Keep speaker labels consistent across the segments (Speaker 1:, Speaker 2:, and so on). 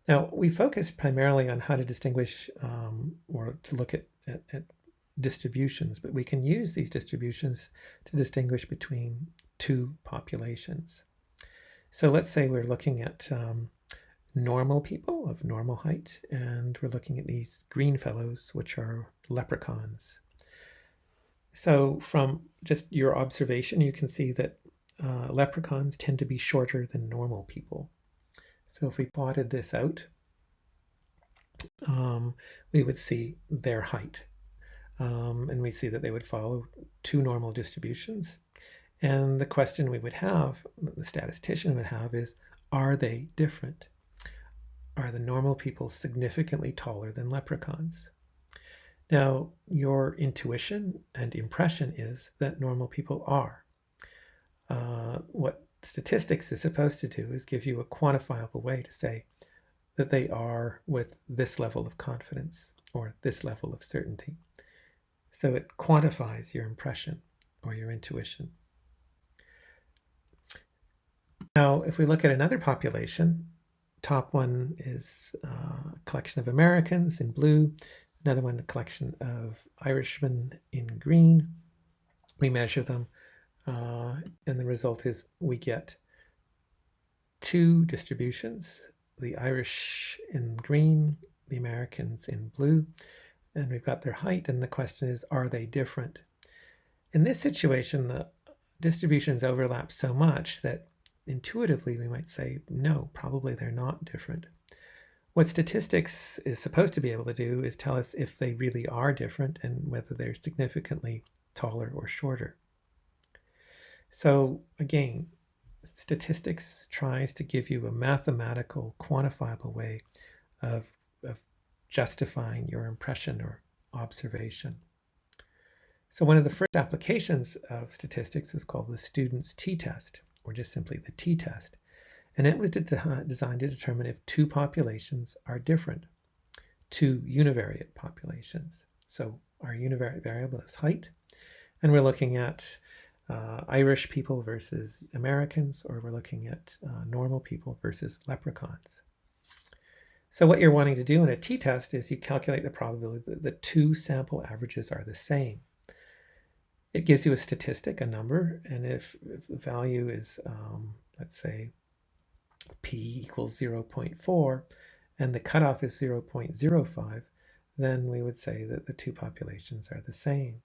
Speaker 1: Now, we focus primarily on how to distinguish or to look at distributions, but we can use these distributions to distinguish between two populations. So let's say we're looking at normal people of normal height, and we're looking at these green fellows, which are leprechauns. So from just your observation, you can see that leprechauns tend to be shorter than normal people. So if we plotted this out, we would see their height. And we see that they would follow two normal distributions. And the question we would have, the statistician would have, is, are they different? Are the normal people significantly taller than leprechauns? Now, your intuition and impression is that normal people are. What statistics is supposed to do is give you a quantifiable way to say that they are with this level of confidence or this level of certainty. So it quantifies your impression or your intuition. Now, if we look at another population, top one is a collection of Americans in blue, another one a collection of Irishmen in green. We measure them, and the result is we get two distributions, the Irish in green, the Americans in blue, and we've got their height, and the question is, are they different? In this situation, the distributions overlap so much that intuitively we might say, no, probably they're not different. What statistics is supposed to be able to do is tell us if they really are different and whether they're significantly taller or shorter. So again, statistics tries to give you a mathematical, quantifiable way of justifying your impression or observation. So one of the first applications of statistics is called the student's t-test, or just simply the t-test. And it was designed to determine if two populations are different, two univariate populations. So our univariate variable is height, and we're looking at Irish people versus Americans, or we're looking at normal people versus leprechauns. So what you're wanting to do in a t-test is you calculate the probability that the two sample averages are the same. It gives you a statistic, a number, and if the value is, let's say, p equals 0.4, and the cutoff is 0.05, then we would say that the two populations are the same.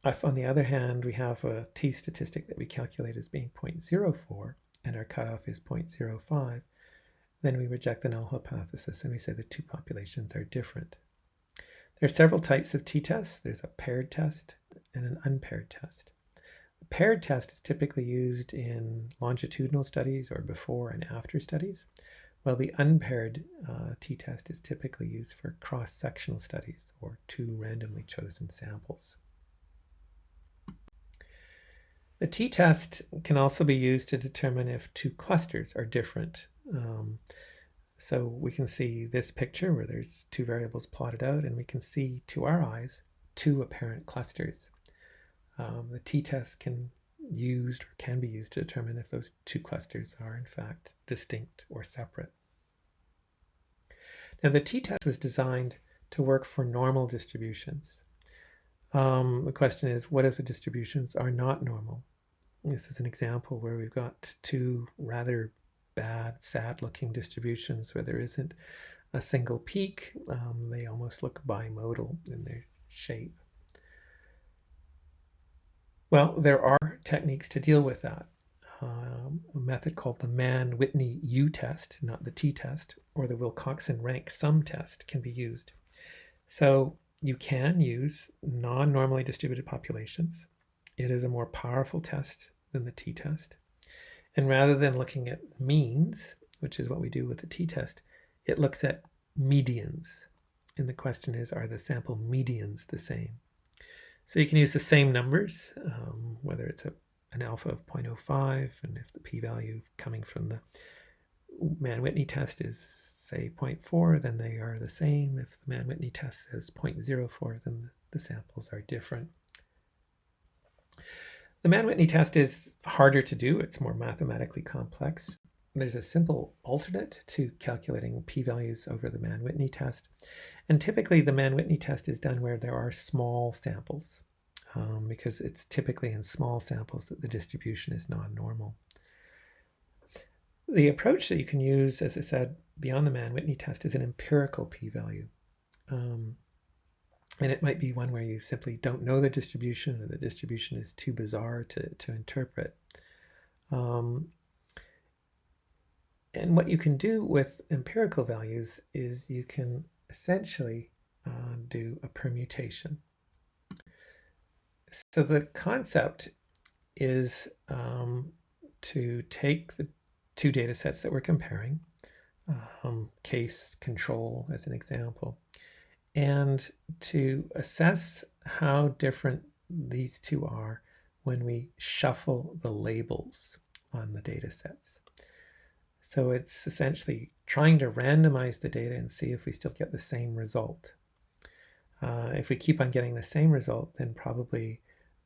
Speaker 1: If, on the other hand, we have a t-statistic that we calculate as being 0.04, and our cutoff is 0.05, then we reject the null hypothesis and we say the two populations are different. There are several types of t-tests. There's a paired test and an unpaired test. The paired test is typically used in longitudinal studies or before and after studies, while the unpaired t-test is typically used for cross-sectional studies or two randomly chosen samples. The t-test can also be used to determine if two clusters are different. So we can see this picture where there's two variables plotted out, and we can see, to our eyes, two apparent clusters. The t-test can be used to determine if those two clusters are in fact distinct or separate. Now the t-test was designed to work for normal distributions. The question is, what if the distributions are not normal? This is an example where we've got two rather bad, sad-looking distributions where there isn't a single peak. They almost look bimodal in their shape. Well, there are techniques to deal with that. A method called the Mann-Whitney U-test, not the t-test, or the Wilcoxon-Rank sum test can be used. So you can use non-normally distributed populations. It is a more powerful test than the t-test. And rather than looking at means, which is what we do with the t-test, it looks at medians. And the question is, are the sample medians the same? So you can use the same numbers, whether it's an alpha of 0.05, and if the p-value coming from the Mann-Whitney test is, say, 0.4, then they are the same. If the Mann-Whitney test says 0.04, then the samples are different. The Mann-Whitney test is harder to do. It's more mathematically complex. there's a simple alternate to calculating p-values over the Mann-Whitney test. And typically the Mann-Whitney test is done where there are small samples, because it's typically in small samples that the distribution is non-normal. The approach that you can use, as I said, beyond the Mann-Whitney test is an empirical p-value. And it might be one where you simply don't know the distribution, or the distribution is too bizarre to interpret. And what you can do with empirical values is you can essentially do a permutation. So the concept is to take the two data sets that we're comparing, case, control as an example, and to assess how different these two are when we shuffle the labels on the data sets. So it's essentially trying to randomize the data and see if we still get the same result. If we keep on getting the same result, then probably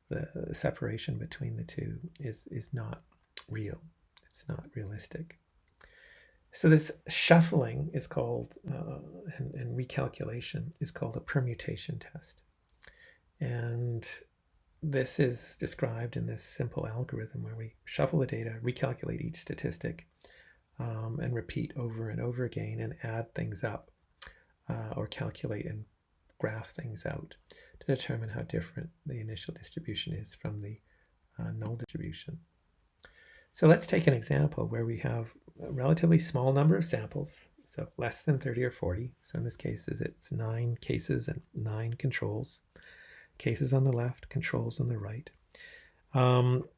Speaker 1: the separation between the two is not real. It's not realistic. So this shuffling is called, and recalculation is called a permutation test. And this is described in this simple algorithm where we shuffle the data, recalculate each statistic, and repeat over and over again and add things up, or calculate and graph things out to determine how different the initial distribution is from the null distribution. So let's take an example where we have a relatively small number of samples, so less than 30 or 40. So in this case, it's 9 cases and 9 controls. Cases on the left, controls on the right.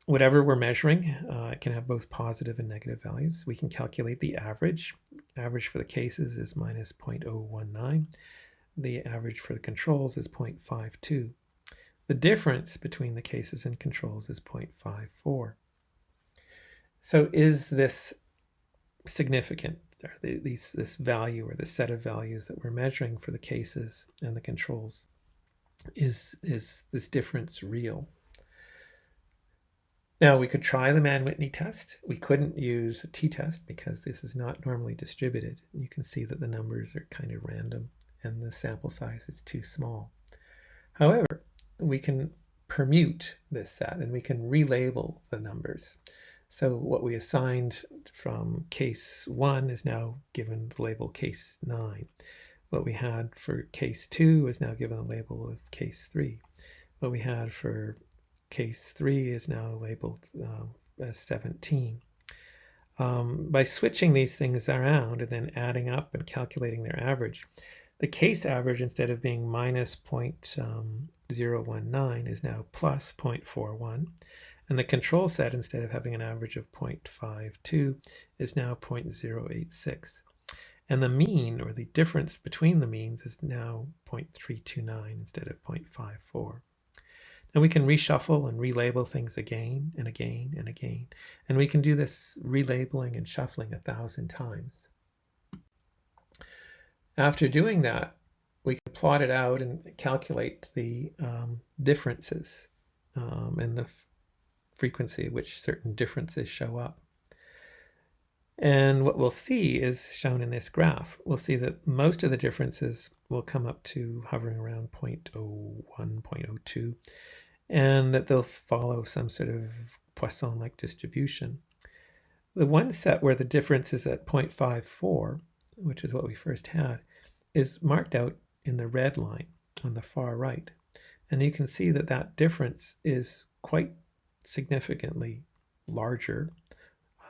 Speaker 1: Whatever we're measuring, it can have both positive and negative values. We can calculate the average. Average for the cases is minus 0.019. The average for the controls is 0.52. The difference between the cases and controls is 0.54. So is this significant? Are this value, or the set of values that we're measuring for the cases and the controls, is this difference real? Now, we could try the Mann-Whitney test. We couldn't use a t-test because this is not normally distributed. You can see that the numbers are kind of random and the sample size is too small. However, we can permute this set and we can relabel the numbers. So what we assigned from case 1 is now given the label case 9. What we had for case 2 is now given the label of case 3. What we had for case 3 is now labeled as 17. By switching these things around and then adding up and calculating their average, the case average, instead of being minus 0.019, is now plus 0.41. And the control set, instead of having an average of 0.52, is now 0.086. And the mean, or the difference between the means, is now 0.329 instead of 0.54. And we can reshuffle and relabel things again and again and again. And we can do this relabeling and shuffling 1,000 times. After doing that, we can plot it out and calculate the differences and the frequency at which certain differences show up. And what we'll see is shown in this graph. We'll see that most of the differences will come up to hovering around 0.01, 0.02, and that they'll follow some sort of Poisson-like distribution. The one set where the difference is at 0.54, which is what we first had, is marked out in the red line on the far right. And you can see that that difference is quite significantly larger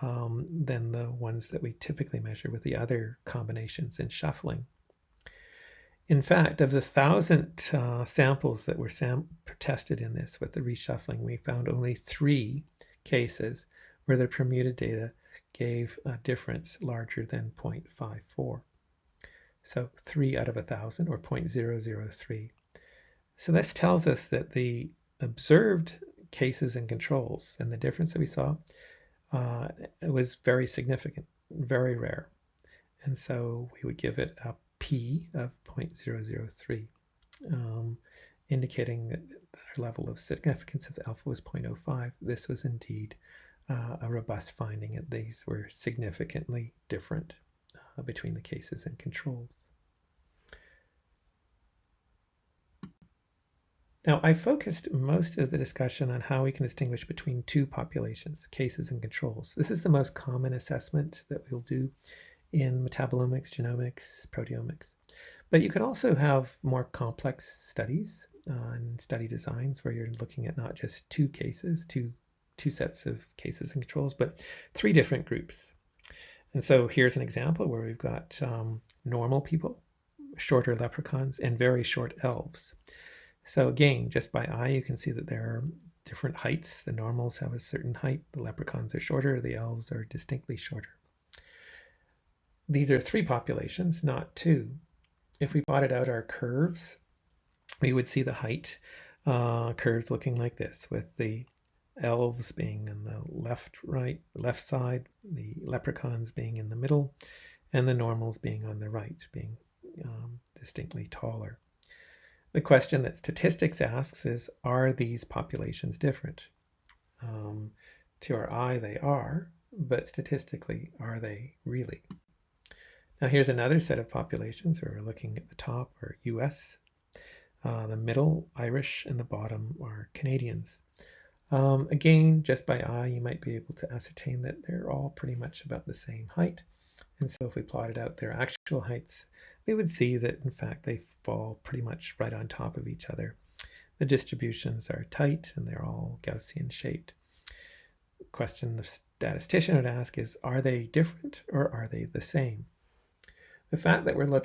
Speaker 1: than the ones that we typically measure with the other combinations in shuffling. In fact, of the 1,000 samples that were tested in this with the reshuffling, we found only 3 cases where the permuted data gave a difference larger than 0.54. So 3 out of 1,000, or 0.003. So this tells us that the observed cases and controls and the difference that we saw was very significant, very rare. And so we would give it a P of 0.003, indicating that our level of significance of alpha was 0.05. This was indeed a robust finding that these were significantly different between the cases and controls. Now, I focused most of the discussion on how we can distinguish between two populations, cases and controls. This is the most common assessment that we'll do in metabolomics, genomics, proteomics. But you can also have more complex studies and study designs where you're looking at not just two cases, two sets of cases and controls, but three different groups. And so here's an example where we've got normal people, shorter leprechauns, and very short elves. So again, just by eye, you can see that there are different heights. The normals have a certain height. The leprechauns are shorter. The elves are distinctly shorter. These are three populations, not two. If we plotted out our curves, we would see the height curves looking like this, with the elves being on the left side, the leprechauns being in the middle, and the normals being on the right, being distinctly taller. The question that statistics asks is, are these populations different? To our eye, they are, but statistically, are they really? Now here's another set of populations where we're looking at the top are US, the middle Irish, and the bottom are Canadians. Again, just by eye, you might be able to ascertain that they're all pretty much about the same height. And so if we plotted out their actual heights, we would see that in fact they fall pretty much right on top of each other. The distributions are tight and they're all Gaussian shaped. The question the statistician would ask is, are they different or are they the same? The fact that we're looking